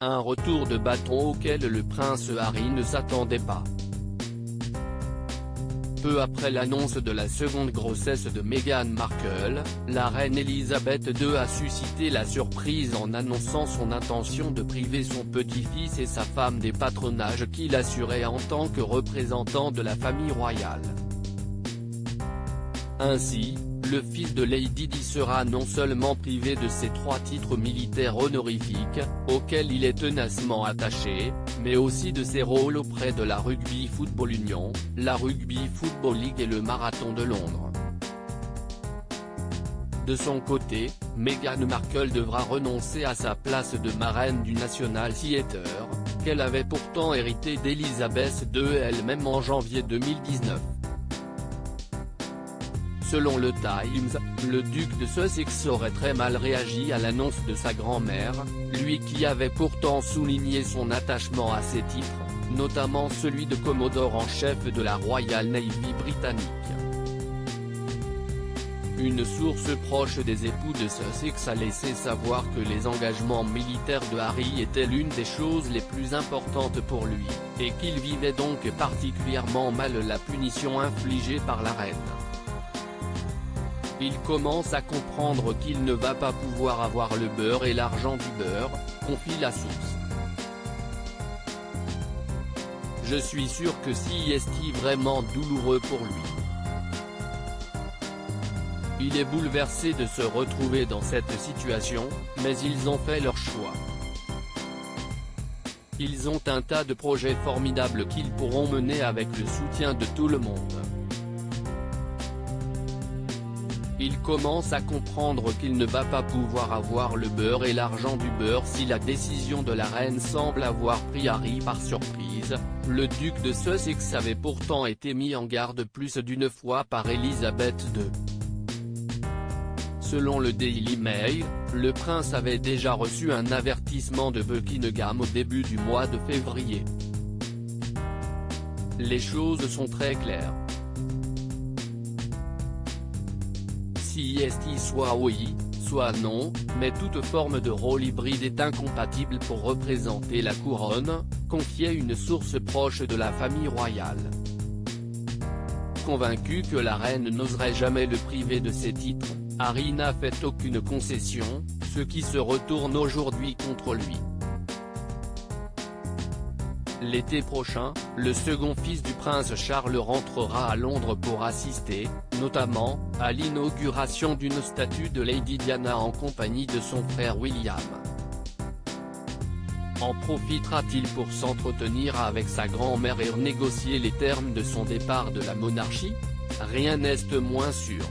Un retour de bâton auquel le prince Harry ne s'attendait pas. Peu après l'annonce de la seconde grossesse de Meghan Markle, la reine Elisabeth II a suscité la surprise en annonçant son intention de priver son petit-fils et sa femme des patronages qu'il assurait en tant que représentant de la famille royale. Ainsi, le fils de Lady Di sera non seulement privé de ses 3 titres militaires honorifiques, auxquels il est tenacement attaché, mais aussi de ses rôles auprès de la Rugby Football Union, la Rugby Football League et le Marathon de Londres. De son côté, Meghan Markle devra renoncer à sa place de marraine du National Theatre, qu'elle avait pourtant hérité d'Elisabeth II elle-même en janvier 2019. Selon le Times, le duc de Sussex aurait très mal réagi à l'annonce de sa grand-mère, lui qui avait pourtant souligné son attachement à ses titres, notamment celui de Commodore en chef de la Royal Navy britannique. Une source proche des époux de Sussex a laissé savoir que les engagements militaires de Harry étaient l'une des choses les plus importantes pour lui, et qu'il vivait donc particulièrement mal la punition infligée par la reine. Il commence à comprendre qu'il ne va pas pouvoir avoir le beurre et l'argent du beurre, confie la source. Je suis sûr que c'est vraiment douloureux pour lui. Il est bouleversé de se retrouver dans cette situation, mais ils ont fait leur choix. Ils ont un tas de projets formidables qu'ils pourront mener avec le soutien de tout le monde. Il commence à comprendre qu'il ne va pas pouvoir avoir le beurre et l'argent du beurre si la décision de la reine semble avoir pris Harry par surprise. Le duc de Sussex avait pourtant été mis en garde plus d'une fois par Elisabeth II. Selon le Daily Mail, le prince avait déjà reçu un avertissement de Buckingham au début du mois de février. Les choses sont très claires. Soit oui, soit non, mais toute forme de rôle hybride est incompatible pour représenter la couronne, confiait une source proche de la famille royale. Convaincu que la reine n'oserait jamais le priver de ses titres, Harry n'a fait aucune concession, ce qui se retourne aujourd'hui contre lui. L'été prochain, le second fils du prince Charles rentrera à Londres pour assister, notamment, à l'inauguration d'une statue de Lady Diana en compagnie de son frère William. En profitera-t-il pour s'entretenir avec sa grand-mère et renégocier les termes de son départ de la monarchie? Rien n'est moins sûr.